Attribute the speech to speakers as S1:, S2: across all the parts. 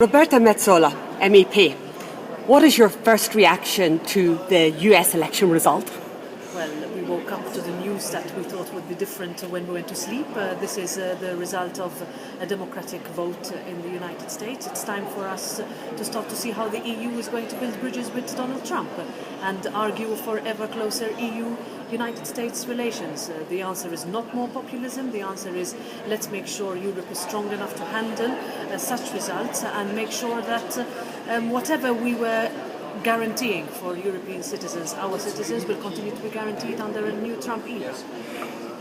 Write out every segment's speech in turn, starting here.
S1: Roberta Metsola MEP, what is your first reaction to the US election result?
S2: Well, we woke up to the news that we thought would be different when we went to sleep. This is the result of a democratic vote in the United States. It's time for us to start to see how the EU is going to build bridges with Donald Trump and argue for ever closer EU-United States relations. The answer is not more populism. The answer is let's make sure Europe is strong enough to handle such results and make sure that whatever we were guaranteeing for European citizens, our citizens will continue to be guaranteed under a new Trump era.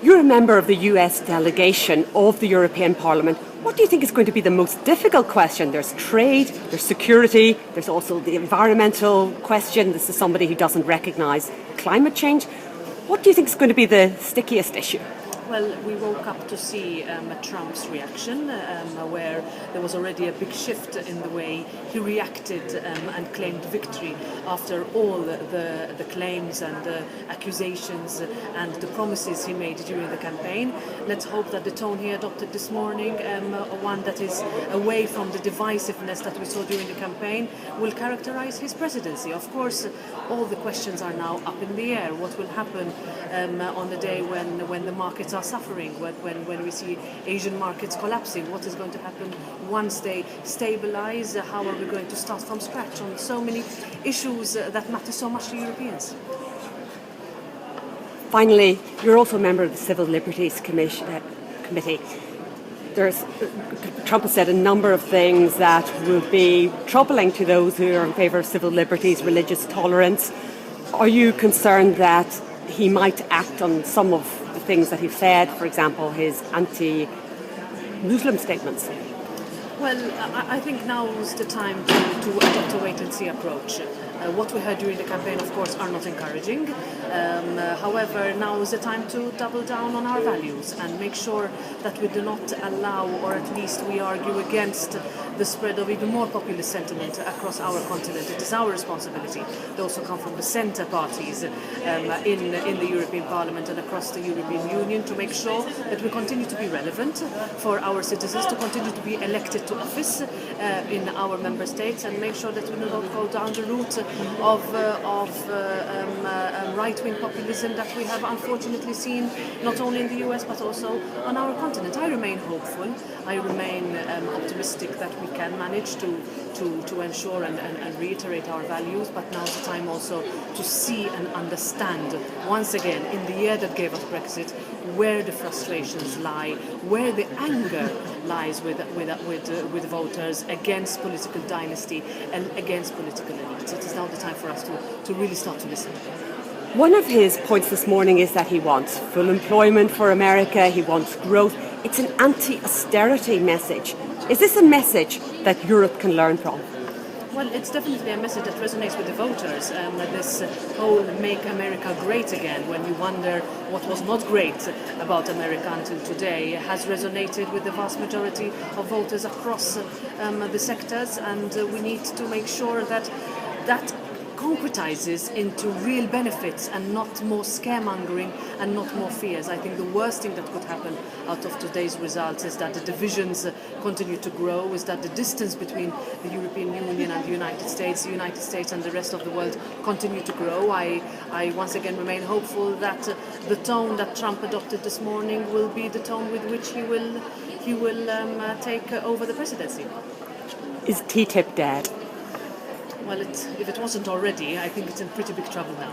S1: You're a member of the US delegation of the European Parliament. What do you think is going to be the most difficult question? There's trade, there's security, there's also the environmental question. This is somebody who doesn't recognise climate change. What do you think is going to be the stickiest issue?
S2: Well, we woke up to see Trump's reaction, where there was already a big shift in the way he reacted and claimed victory after all the claims and the accusations and the promises he made during the campaign. Let's hope that the tone he adopted this morning, one that is away from the divisiveness that we saw during the campaign, will characterize his presidency. Of course, all the questions are now up in the air. What will happen on the day when the markets are suffering, when we see Asian markets collapsing? What is going to happen once they stabilize? How are we going to start from scratch on so many issues that matter so much to Europeans?
S1: Finally, you're also a member of the Civil Liberties Committee. Trump has said a number of things that will be troubling to those who are in favour of civil liberties, religious tolerance. Are you concerned that he might act on some of the things that he said, for example, his anti-Muslim statements?
S2: Well, I think now is the time to adopt a wait-and-see approach. What we heard during the campaign, of course, are not encouraging. However, now is the time to double down on our values and make sure that we do not allow, or at least we argue against, the spread of even more populist sentiment across our continent. It is our responsibility. They also come from the centre parties in the European Parliament and across the European Union to make sure that we continue to be relevant for our citizens, to continue to be elected to office in our member states, and make sure that we do not go down the route of right-wing populism that we have unfortunately seen not only in the US but also on our continent. I remain hopeful. I remain optimistic that we can manage to ensure and reiterate our values, but now's the time also to see and understand once again, in the year that gave us Brexit, where the frustrations lie, where the anger lies with voters against political dynasty and against political elites. It is now the time for us to really start to listen.
S1: One of his points this morning is that he wants full employment for America, he wants growth. It's an anti-austerity message. Is this a message that Europe can learn from?
S2: Well, it's definitely a message that resonates with the voters. This whole "Make America Great Again," when we wonder what was not great about America until today, has resonated with the vast majority of voters across the sectors, and we need to make sure that that concretizes into real benefits and not more scaremongering and not more fears. I think the worst thing that could happen out of today's results is that the divisions continue to grow, is that the distance between the European Union and the United States and the rest of the world continue to grow. I once again remain hopeful that the tone that Trump adopted this morning will be the tone with which he will take over the presidency.
S1: Is TTIP dead?
S2: Well, if it wasn't already, I think it's in pretty big trouble now.